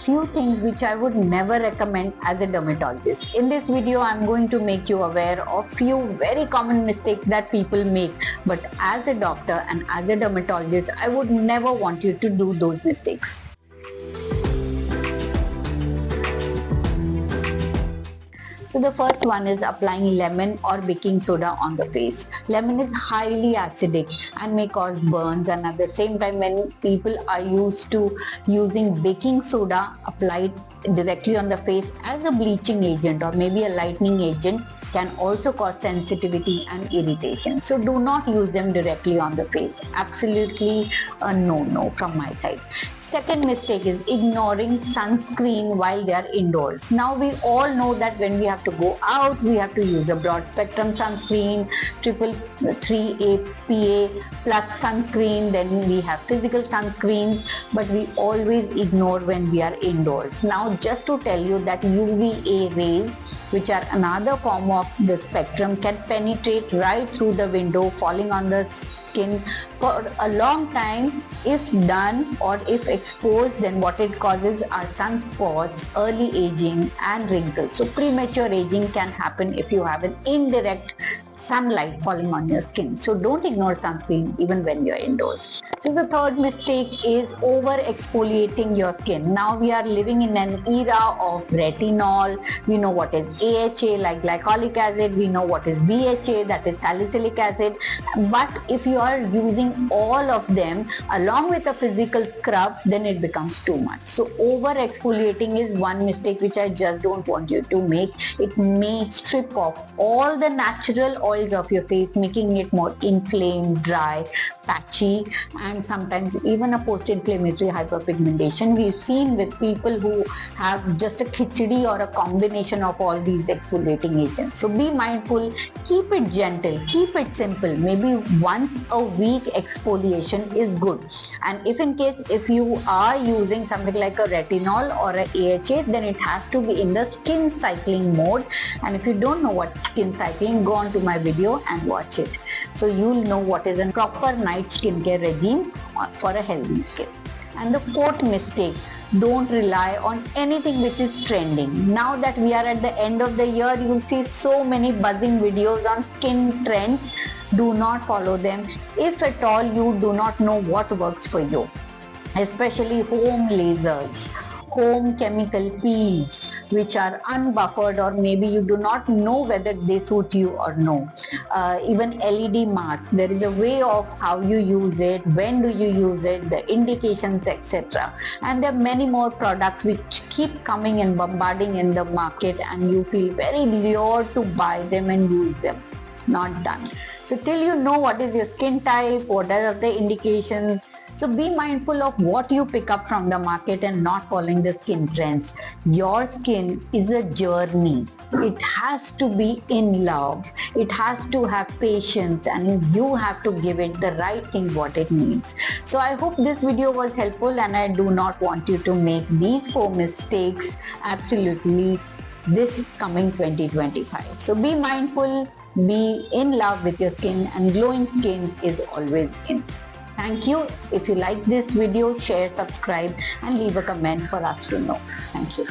few things which I would never recommend as a dermatologist. In this video, I'm going to make you aware of few very common mistakes that people make. But as a doctor and as a dermatologist, I would never want you to do those mistakes. So the first one is applying lemon or baking soda on the face. Lemon is highly acidic and may cause burns, and at the same time when people are used to using baking soda applied directly on the face as a bleaching agent or maybe a lightening agent, can also cause sensitivity and irritation. So do not use them directly on the face. Absolutely a no from my side. Second mistake is ignoring sunscreen while they are indoors. Now we all know that when we have to go out, we have to use a broad spectrum sunscreen, 333 APA plus sunscreen, then we have physical sunscreens, but we always ignore when we are indoors. Now just to tell you that UVA rays, which are another form of the spectrum, can penetrate right through the window, falling on the skin for a long time. If done or if exposed, then what it causes are sunspots, early aging and wrinkles. So premature aging can happen if you have an indirect sunlight falling on your skin. So don't ignore sunscreen even when you're indoors. So the third mistake is over exfoliating your skin. Now we are living in an era of retinol. We know what is AHA, like glycolic acid. We know what is BHA, that is salicylic acid. But if you are using all of them along with a physical scrub, then it becomes too much. So over exfoliating is one mistake which I just don't want you to make. It may strip off all the natural oils of your face, making it more inflamed, dry, patchy, and sometimes even a post-inflammatory hyperpigmentation we've seen with people who have just a khichdi or a combination of all these exfoliating agents. So be mindful, keep it gentle, keep it simple. Maybe once a week exfoliation is good. And if you are using something like a retinol or a AHA, then it has to be in the skin cycling mode. And if you don't know what skin cycling, go on to my video and watch it. So you'll know what is a proper night skincare regime for a healthy skin. And the fourth mistake, don't rely on anything which is trending. Now that we are at the end of the year, you'll see so many buzzing videos on skin trends. Do not follow them. If at all you do not know what works for you, especially home lasers, home chemical peels which are unbuffered, or maybe you do not know whether they suit you or no. Even LED masks, there is a way of how you use it, when do you use it, the indications, etc. And there are many more products which keep coming and bombarding in the market, and you feel very lured to buy them and use them. Not done. So till you know what is your skin type, what are the indications, so be mindful of what you pick up from the market and not following the skin trends. Your skin is a journey. It has to be in love. It has to have patience, and you have to give it the right things what it needs. So I hope this video was helpful, and I do not want you to make these 4 mistakes absolutely this coming 2025. So be mindful, be in love with your skin, and glowing skin is always in. Thank you. If you like this video, share, subscribe, and leave a comment for us to know. Thank you.